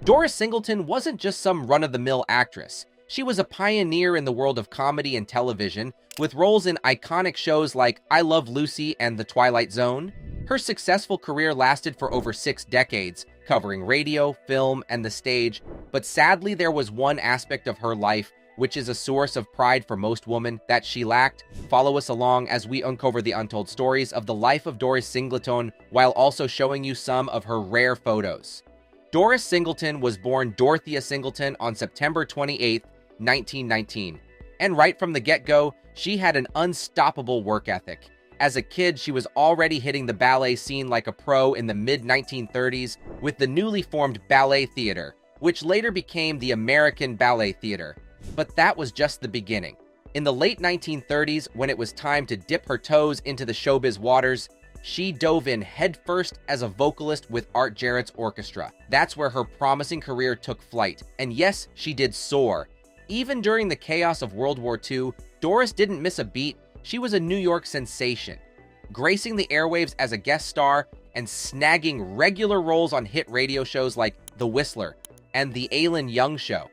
Doris Singleton wasn't just some run-of-the-mill actress. She was a pioneer in the world of comedy and television, with roles in iconic shows like I Love Lucy and The Twilight Zone. Her successful career lasted for over 6 decades, covering radio, film, and the stage, but sadly there was one aspect of her life which is a source of pride for most women that she lacked. Follow us along as we uncover the untold stories of the life of Doris Singleton while also showing you some of her rare photos. Doris Singleton was born Dorothea Singleton on September 28, 1919. And right from the get-go, she had an unstoppable work ethic. As a kid, she was already hitting the ballet scene like a pro in the mid-1930s with the newly formed Ballet Theater, which later became the American Ballet Theater. But that was just the beginning. In the late 1930s, when it was time to dip her toes into the showbiz waters, she dove in headfirst as a vocalist with Art Jarrett's orchestra. That's where her promising career took flight. And yes, she did soar. Even during the chaos of World War II, Doris didn't miss a beat. She was a New York sensation, gracing the airwaves as a guest star and snagging regular roles on hit radio shows like The Whistler and The Alan Young Show.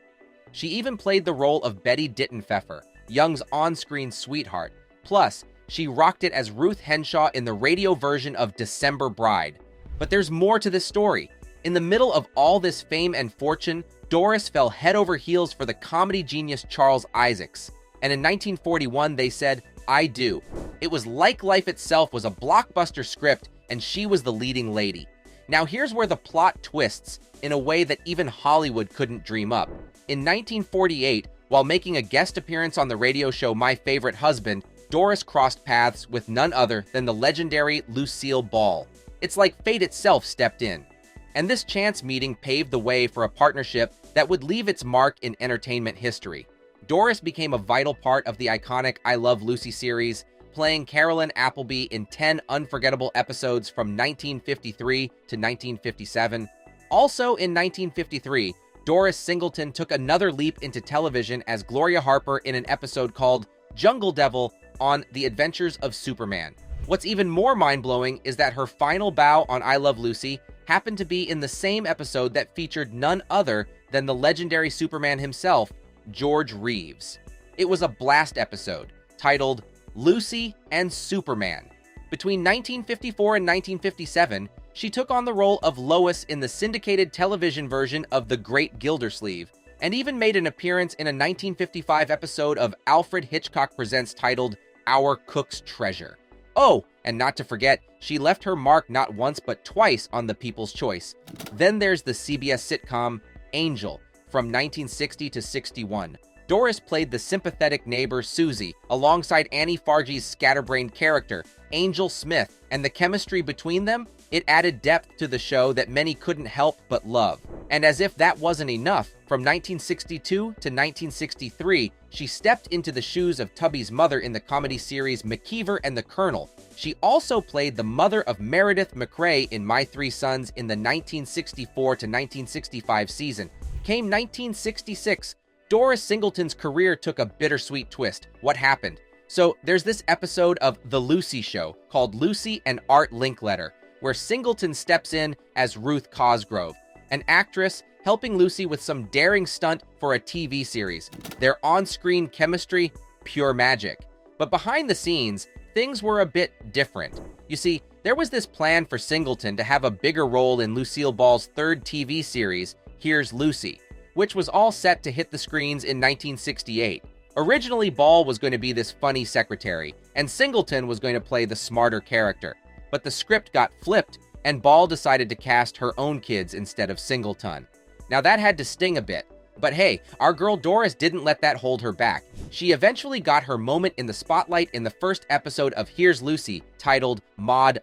She even played the role of Betty Dittenpfeffer, Young's on-screen sweetheart. Plus, she rocked it as Ruth Henshaw in the radio version of December Bride. But there's more to this story. In the middle of all this fame and fortune, Doris fell head over heels for the comedy genius Charles Isaacs. And in 1941, they said, "I do." It was like life itself was a blockbuster script, and she was the leading lady. Now here's where the plot twists in a way that even Hollywood couldn't dream up. In 1948, while making a guest appearance on the radio show My Favorite Husband, Doris crossed paths with none other than the legendary Lucille Ball. It's like fate itself stepped in. And this chance meeting paved the way for a partnership that would leave its mark in entertainment history. Doris became a vital part of the iconic I Love Lucy series, playing Carolyn Appleby in 10 unforgettable episodes from 1953 to 1957. Also in 1953, Doris Singleton took another leap into television as Gloria Harper in an episode called Jungle Devil on The Adventures of Superman. What's even more mind-blowing is that her final bow on I Love Lucy happened to be in the same episode that featured none other than the legendary Superman himself, George Reeves. It was a blast episode, titled Lucy and Superman. Between 1954 and 1957, she took on the role of Lois in the syndicated television version of The Great Gildersleeve, and even made an appearance in a 1955 episode of Alfred Hitchcock Presents titled Our Cook's Treasure. Oh, and not to forget, she left her mark not once but twice on The People's Choice. Then there's the CBS sitcom Angel from 1960 to 61. Doris played the sympathetic neighbor Susie alongside Annie Fargy's scatterbrained character, Angel Smith, and the chemistry between them, it added depth to the show that many couldn't help but love. And as if that wasn't enough, from 1962 to 1963, she stepped into the shoes of Tubby's mother in the comedy series McKeever and the Colonel. She also played the mother of Meredith McRae in My Three Sons in the 1964 to 1965 season. Came 1966, Doris Singleton's career took a bittersweet twist. What happened? So there's this episode of The Lucy Show called Lucy and Art Linkletter, where Singleton steps in as Ruth Cosgrove, an actress helping Lucy with some daring stunt for a TV series. Their on-screen chemistry, pure magic. But behind the scenes, things were a bit different. You see, there was this plan for Singleton to have a bigger role in Lucille Ball's third TV series, Here's Lucy, which was all set to hit the screens in 1968. Originally, Ball was going to be this funny secretary, and Singleton was going to play the smarter character. But the script got flipped, and Ball decided to cast her own kids instead of Singleton. Now that had to sting a bit, but hey, our girl Doris didn't let that hold her back. She eventually got her moment in the spotlight in the first episode of Here's Lucy, titled Maud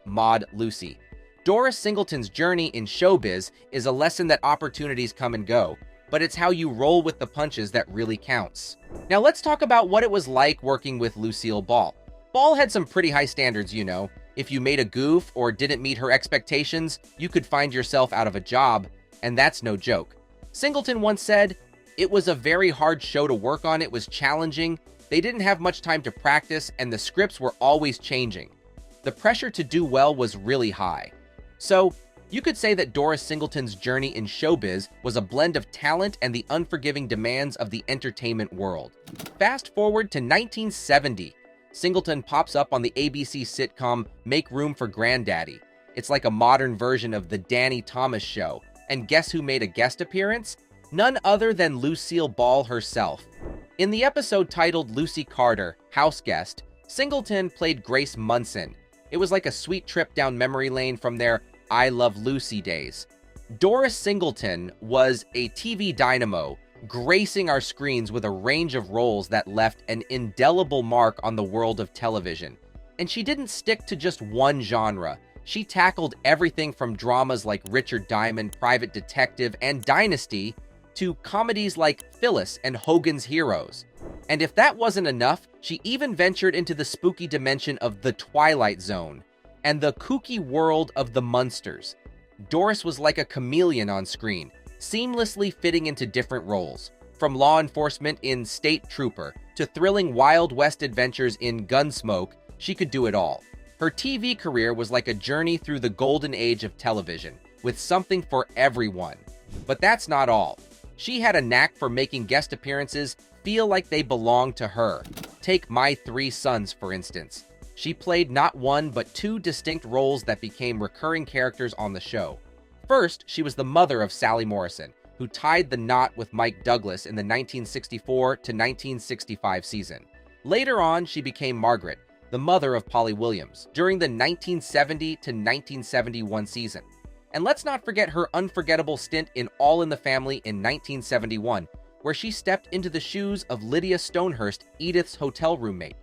Lucy. Doris Singleton's journey in showbiz is a lesson that opportunities come and go, but it's how you roll with the punches that really counts. Now let's talk about what it was like working with Lucille Ball. Ball had some pretty high standards, you know. If you made a goof or didn't meet her expectations, you could find yourself out of a job, and that's no joke. Singleton once said, "It was a very hard show to work on, it was challenging, they didn't have much time to practice, and the scripts were always changing. The pressure to do well was really high." So, You could say that Doris Singleton's journey in showbiz was a blend of talent and the unforgiving demands of the entertainment world. Fast forward to 1970. Singleton pops up on the ABC sitcom Make Room for Granddaddy. It's like a modern version of The Danny Thomas Show. And guess who made a guest appearance? None other than Lucille Ball herself. In the episode titled Lucy Carter, House Guest, Singleton played Grace Munson. It was like a sweet trip down memory lane from their I Love Lucy days. Doris Singleton was a TV dynamo, gracing our screens with a range of roles that left an indelible mark on the world of television. And she didn't stick to just one genre. She tackled everything from dramas like Richard Diamond, Private Detective, and Dynasty to comedies like Phyllis and Hogan's Heroes. And if that wasn't enough, she even ventured into the spooky dimension of the Twilight Zone and the kooky world of the Munsters. Doris was like a chameleon on screen, seamlessly fitting into different roles. From law enforcement in State Trooper to thrilling Wild West adventures in Gunsmoke, she could do it all. Her TV career was like a journey through the golden age of television, with something for everyone. But that's not all. She had a knack for making guest appearances feel like they belonged to her. Take My Three Sons, for instance. She played not one but two distinct roles that became recurring characters on the show. First, she was the mother of Sally Morrison, who tied the knot with Mike Douglas in the 1964 to 1965 season. Later on, she became Margaret, the mother of Polly Williams, during the 1970 to 1971 season. And let's not forget her unforgettable stint in All in the Family in 1971, where she stepped into the shoes of Lydia Stonehurst, Edith's hotel roommate.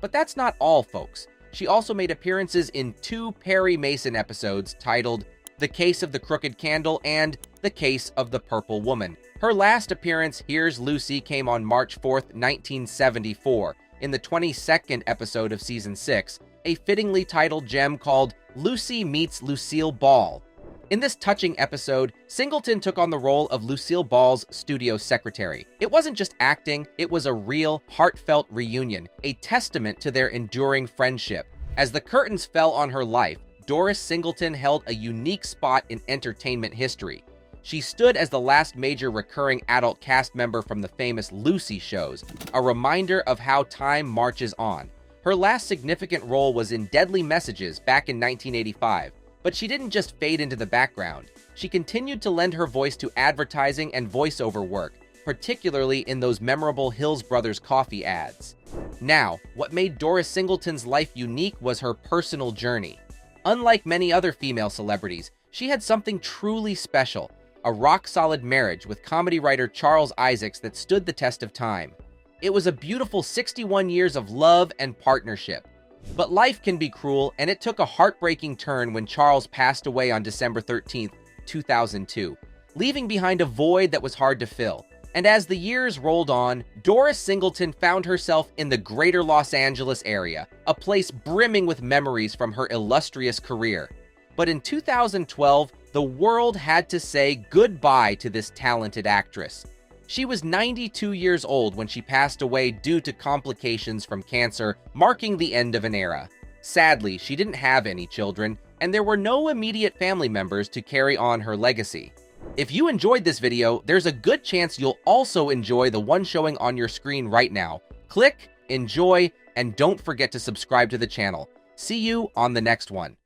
But that's not all, folks. She also made appearances in two Perry Mason episodes titled The Case of the Crooked Candle and The Case of the Purple Woman. Her last appearance, Here's Lucy, came on March 4th, 1974, in the 22nd episode of Season 6, a fittingly titled gem called Lucy Meets Lucille Ball. In this touching episode, Singleton took on the role of Lucille Ball's studio secretary. It wasn't just acting, it was a real, heartfelt reunion, a testament to their enduring friendship. As the curtains fell on her life, Doris Singleton held a unique spot in entertainment history. She stood as the last major recurring adult cast member from the famous Lucy shows, a reminder of how time marches on. Her last significant role was in Deadly Messages back in 1985. But she didn't just fade into the background. She continued to lend her voice to advertising and voiceover work, particularly in those memorable Hills Brothers coffee ads. Now, what made Doris Singleton's life unique was her personal journey. Unlike many other female celebrities, she had something truly special, a rock-solid marriage with comedy writer Charles Isaacs that stood the test of time. It was a beautiful 61 years of love and partnership. But life can be cruel, and it took a heartbreaking turn when Charles passed away on December 13, 2002, leaving behind a void that was hard to fill. And as the years rolled on, Doris Singleton found herself in the greater Los Angeles area, a place brimming with memories from her illustrious career. But in 2012, the world had to say goodbye to this talented actress. She was 92 years old when she passed away due to complications from cancer, marking the end of an era. Sadly, she didn't have any children, and there were no immediate family members to carry on her legacy. If you enjoyed this video, there's a good chance you'll also enjoy the one showing on your screen right now. Click, enjoy, and don't forget to subscribe to the channel. See you on the next one.